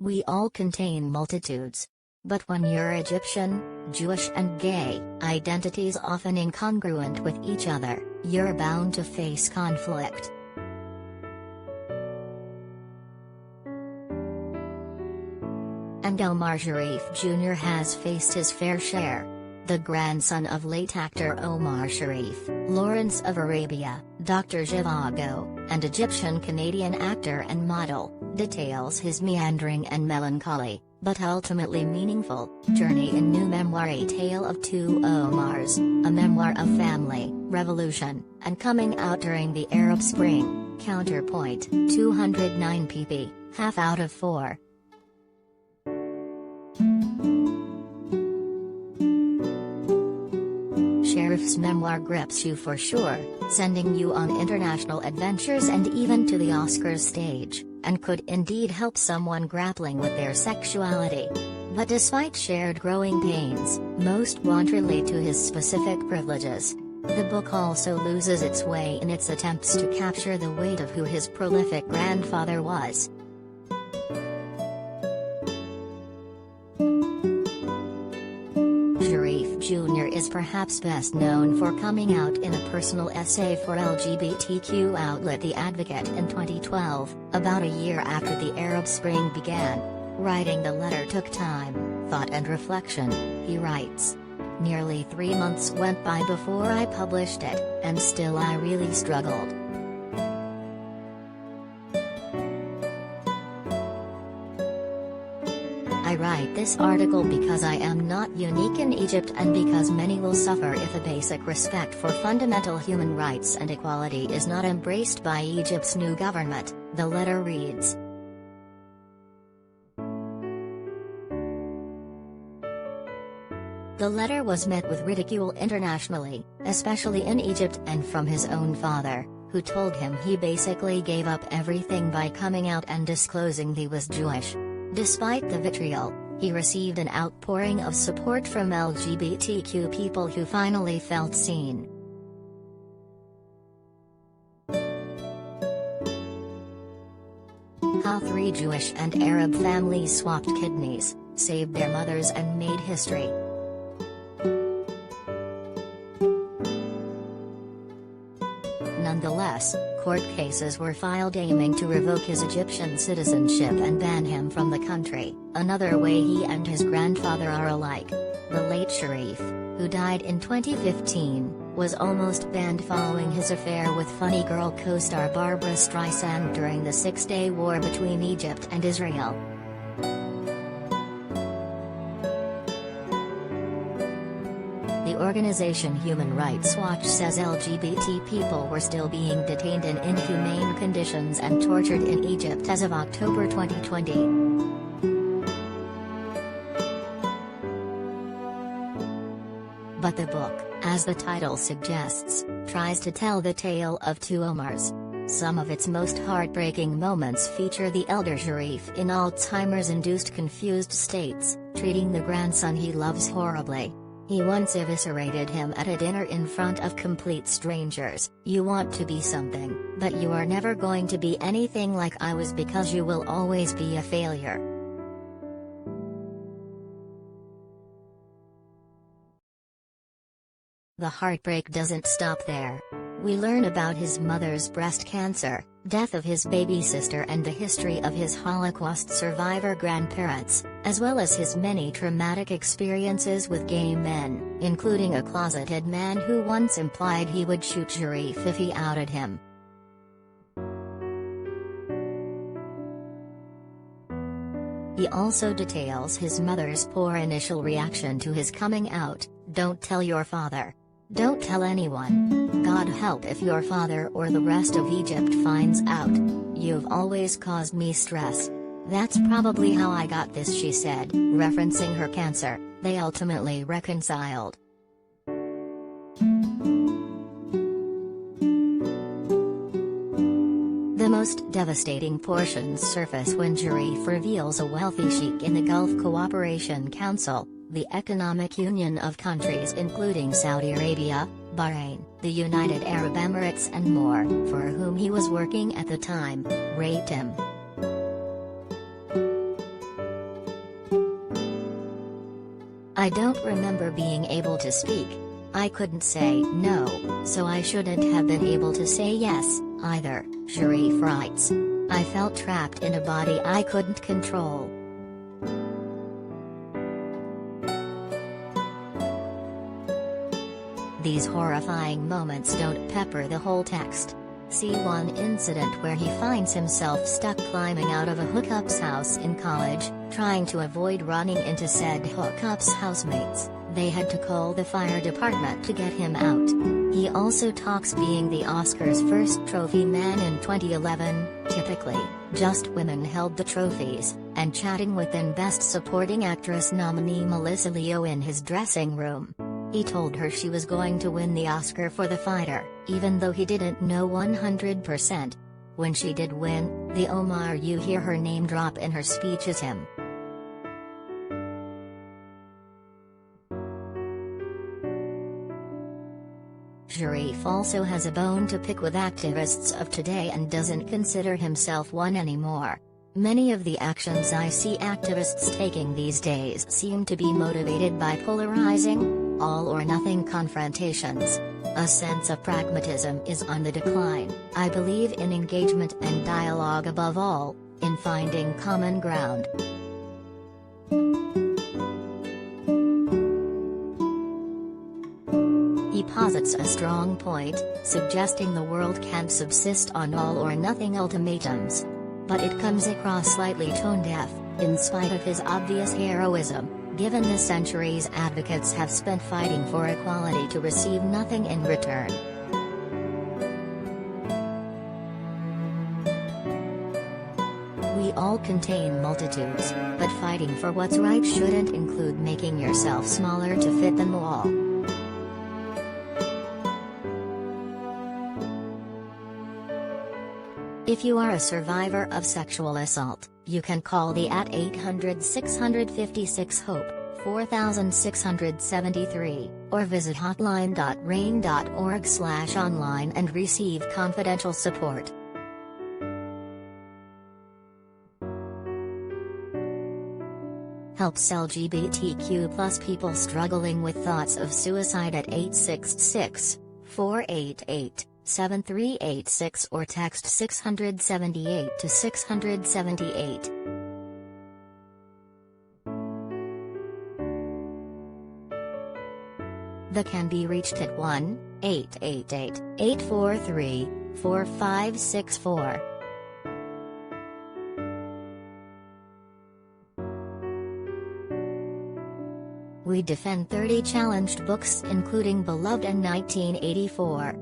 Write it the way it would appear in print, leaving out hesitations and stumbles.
We all contain multitudes. But when you're Egyptian, Jewish and gay, identities often incongruent with each other, you're bound to face conflict. And Omar Sharif Jr. has faced his fair share. The grandson of late actor Omar Sharif, Lawrence of Arabia, Dr. Zhivago, and Egyptian-Canadian actor and model, details his meandering and melancholy, but ultimately meaningful, journey in new memoir A Tale of Two Omars, a memoir of family, revolution, and coming out during the Arab Spring. Counterpoint, 209 pp, half out of 4. Sharif's memoir grips you for sure, sending you on international adventures and even to the Oscars stage, and could indeed help someone grappling with their sexuality. But despite shared growing pains, most won't relate to his specific privileges. The book also loses its way in its attempts to capture the weight of who his prolific grandfather was. Sharif Jr. is perhaps best known for coming out in a personal essay for LGBTQ outlet The Advocate in 2012, about a year after the Arab Spring began. Writing the letter took time, thought and reflection, he writes. Nearly 3 months went by before I published it, and still I really struggled. I write this article because I am not unique in Egypt and because many will suffer if a basic respect for fundamental human rights and equality is not embraced by Egypt's new government, the letter reads. The letter was met with ridicule internationally, especially in Egypt and from his own father, who told him he basically gave up everything by coming out and disclosing he was Jewish. Despite the vitriol, he received an outpouring of support from LGBTQ people who finally felt seen. How 3 Jewish and Arab families swapped kidneys, saved their mothers and made history. Nonetheless, court cases were filed aiming to revoke his Egyptian citizenship and ban him from the country, another way he and his grandfather are alike. The late Sharif, who died in 2015, was almost banned following his affair with funny girl co-star Barbra Streisand during the Six-Day War between Egypt and Israel. The organization Human Rights Watch says LGBT people were still being detained in inhumane conditions and tortured in Egypt as of October 2020. But the book, as the title suggests, tries to tell the tale of two Omars. Some of its most heartbreaking moments feature the elder Sharif in Alzheimer's-induced confused states, treating the grandson he loves horribly. He once eviscerated him at a dinner in front of complete strangers. You want to be something, but you are never going to be anything like I was because you will always be a failure. The heartbreak doesn't stop there. We learn about his mother's breast cancer, death of his baby sister and the history of his Holocaust survivor grandparents, as well as his many traumatic experiences with gay men, including a closeted man who once implied he would shoot Sharif if he outed him. He also details his mother's poor initial reaction to his coming out. Don't tell your father. Don't tell anyone. God help if your father or the rest of Egypt finds out. You've always caused me stress. That's probably how I got this, she said, referencing her cancer. They ultimately reconciled. The most devastating portions surface when Sharif reveals a wealthy sheikh in the Gulf Cooperation Council, the economic union of countries including Saudi Arabia, Bahrain, the United Arab Emirates and more, for whom he was working at the time, raped him. I don't remember being able to speak. I couldn't say no, so I shouldn't have been able to say yes, either, Sharif writes. I felt trapped in a body I couldn't control. These horrifying moments don't pepper the whole text. See one incident where he finds himself stuck climbing out of a hookup's house in college, trying to avoid running into said hookup's housemates. They had to call the fire department to get him out. He also talks being the Oscars' first trophy man in 2011, typically, just women held the trophies, and chatting with then Best Supporting Actress nominee Melissa Leo in his dressing room. He told her she was going to win the Oscar for The Fighter, even though he didn't know 100%. When she did win, the Omar you hear her name drop in her speech is him. Sharif also has a bone to pick with activists of today and doesn't consider himself one anymore. Many of the actions I see activists taking these days seem to be motivated by polarizing, all-or-nothing confrontations. A sense of pragmatism is on the decline. I believe in engagement and dialogue above all, in finding common ground. He posits a strong point, suggesting the world can't subsist on all-or-nothing ultimatums. But it comes across slightly tone-deaf, in spite of his obvious heroism, given the centuries advocates have spent fighting for equality to receive nothing in return. We all contain multitudes, but fighting for what's right shouldn't include making yourself smaller to fit them all. If you are a survivor of sexual assault, you can call the at 800-656-HOPE, 4673, or visit hotline.rain.org/online and receive confidential support. Helps LGBTQ+ people struggling with thoughts of suicide at 866-488-7386 or text 678 to 678. The can be reached at 1-888-843-4564. We defend 30 challenged books including Beloved and 1984.